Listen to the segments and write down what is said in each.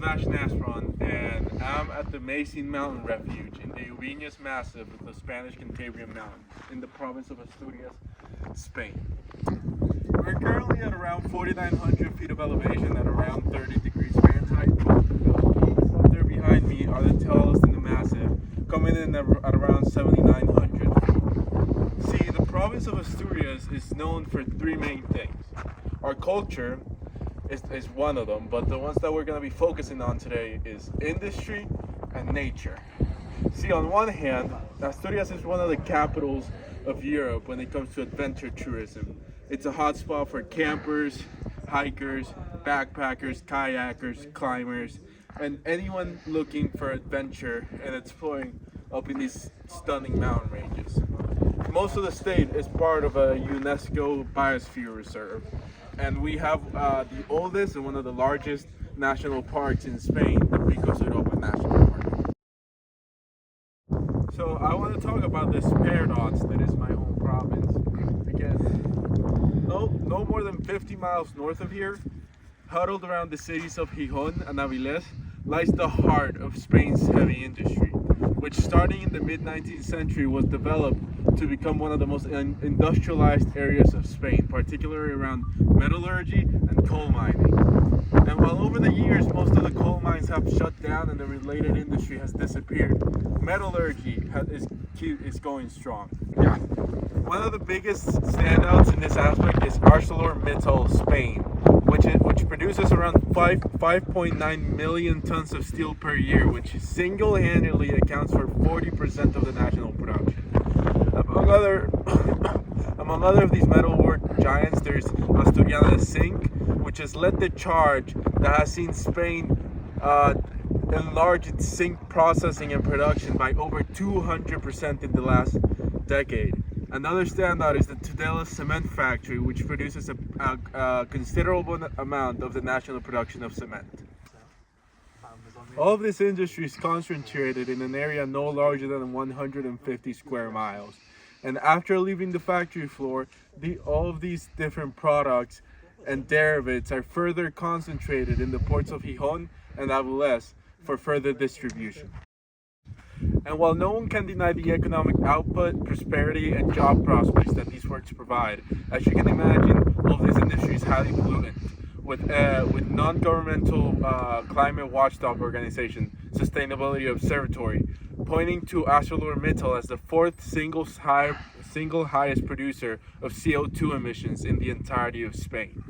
Sebastian Aspron, and I'm at the Mason Mountain Refuge in the Ubiñas Massif of the Spanish Cantabrian Mountains in the province of Asturias, Spain. We're currently at around 4,900 feet of elevation at around 30 degrees Fahrenheit. Up there behind me are the tallest in the massif, coming in at around 7,900 feet. See, the province of Asturias is known for three main things. Our culture is one of them, but the ones that we're going to be focusing on today is industry and nature. See, on one hand, Asturias is one of the capitals of Europe when it comes to adventure tourism. It's a hotspot for campers, hikers, backpackers, kayakers, climbers, and anyone looking for adventure and exploring up in these stunning mountain ranges. Most of the state is part of a UNESCO biosphere reserve, and we have the oldest and one of the largest national parks in Spain, the National Park. So I want to talk about this paradox that is my home province, because no more than 50 miles north of here, huddled around the cities of Gijón and Avilés, lies the heart of Spain's heavy industry, which starting in the mid-19th century was developed to become one of the most industrialized areas of Spain, particularly around metallurgy and coal mining. And while over the years most of the coal mines have shut down and the related industry has disappeared, metallurgy is going strong. Yeah. One of the biggest standouts in this aspect is ArcelorMittal Spain, which produces around 5.9 million tons of steel per year, which single-handedly accounts for 40% of the national production. Among other of these metalwork giants, there's Asturian Zinc, which has led the charge that has seen Spain enlarge its zinc processing and production by over 200% in the last decade. Another standout is the Tudela cement factory, which produces a considerable amount of the national production of cement. All of this industry is concentrated in an area no larger than 150 square miles. And after leaving the factory floor, all of these different products and derivatives are further concentrated in the ports of Gijón and Avilés for further distribution. And while no one can deny the economic output, prosperity, and job prospects that these works provide, as you can imagine, all of this industry is highly pollutant, with non-governmental climate watchdog organization, Sustainability Observatory, pointing to ArcelorMittal as the fourth single highest producer of CO2 emissions in the entirety of Spain.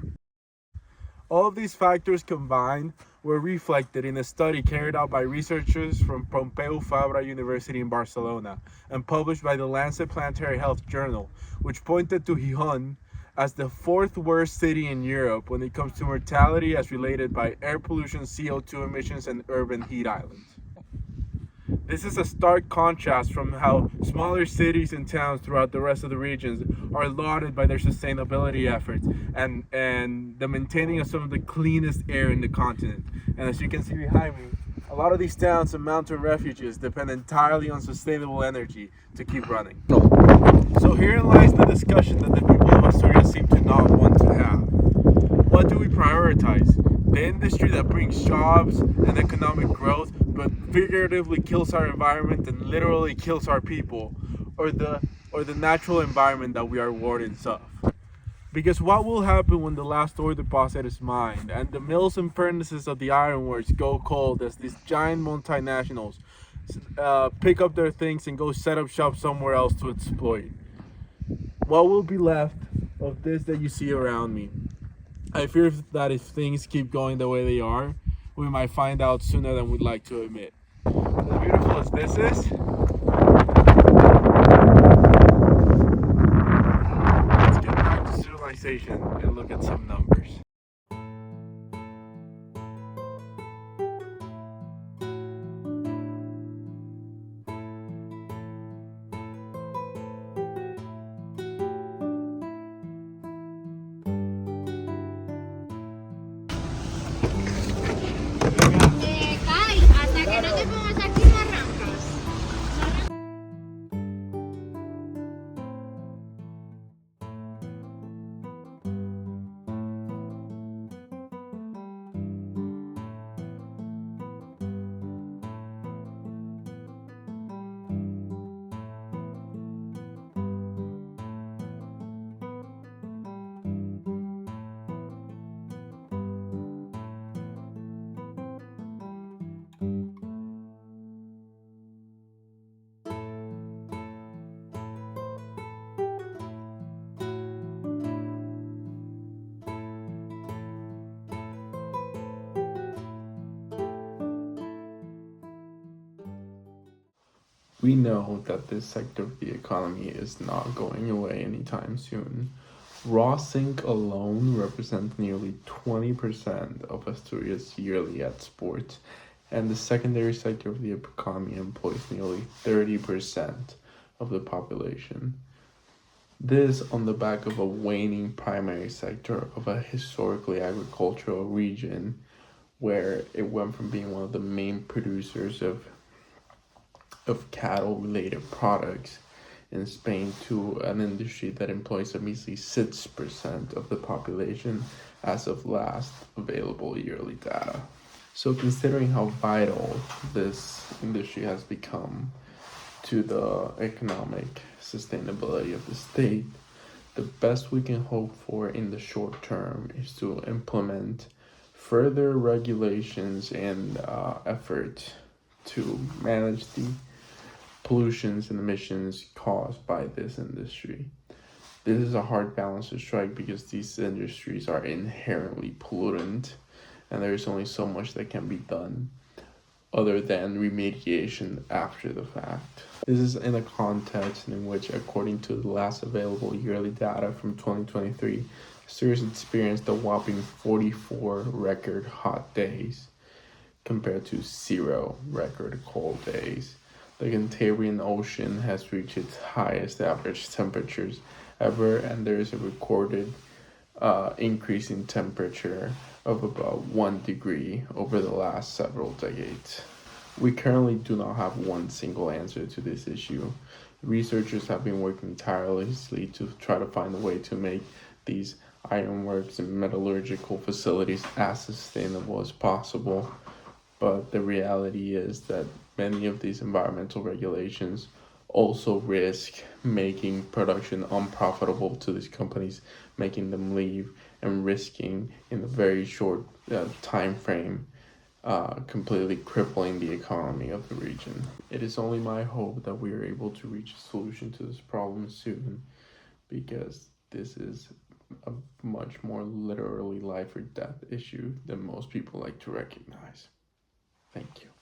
All of these factors combined were reflected in a study carried out by researchers from Pompeu Fabra University in Barcelona and published by the Lancet Planetary Health Journal, which pointed to Gijón as the fourth worst city in Europe when it comes to mortality as related by air pollution, CO2 emissions, and urban heat islands. This is a stark contrast from how smaller cities and towns throughout the rest of the regions are lauded by their sustainability efforts and the maintaining of some of the cleanest air in the continent. And as you can see behind me, a lot of these towns and mountain refuges depend entirely on sustainable energy to keep running. So herein lies the discussion that the people of Asturias seem to not want to have. What do we prioritize? The industry that brings jobs and economic growth, but figuratively kills our environment and literally kills our people, or the natural environment that we are wardens of? Because what will happen when the last ore deposit is mined and the mills and furnaces of the ironworks go cold as these giant multinationals pick up their things and go set up shop somewhere else to exploit? What will be left of this that you see around me? I fear that if things keep going the way they are, we might find out sooner than we'd like to admit. As beautiful as this is, let's get back to civilization and look at some numbers. Kai, hasta que no te pongas aquí no arrancas. We know that this sector of the economy is not going away anytime soon. Raw zinc alone represents nearly 20% of Asturias' yearly exports, and the secondary sector of the economy employs nearly 30% of the population. This on the back of a waning primary sector of a historically agricultural region where it went from being one of the main producers of cattle related products in Spain to an industry that employs a measly 6% of the population as of last available yearly data. So considering how vital this industry has become to the economic sustainability of the state, the best we can hope for in the short term is to implement further regulations and efforts to manage the pollutions and emissions caused by this industry. This is a hard balance to strike because these industries are inherently pollutant and there is only so much that can be done other than remediation after the fact. This is in a context in which, according to the last available yearly data from 2023, Asturias experienced a whopping 44 record hot days compared to 0 record cold days. The Cantabrian Ocean has reached its highest average temperatures ever, and there is a recorded increase in temperature of about 1 degree over the last several decades. We currently do not have one single answer to this issue. Researchers have been working tirelessly to try to find a way to make these ironworks and metallurgical facilities as sustainable as possible. But the reality is that many of these environmental regulations also risk making production unprofitable to these companies, making them leave and risking in a very short time frame completely crippling the economy of the region. It is only my hope that we are able to reach a solution to this problem soon, because this is a much more literally life or death issue than most people like to recognize. Thank you.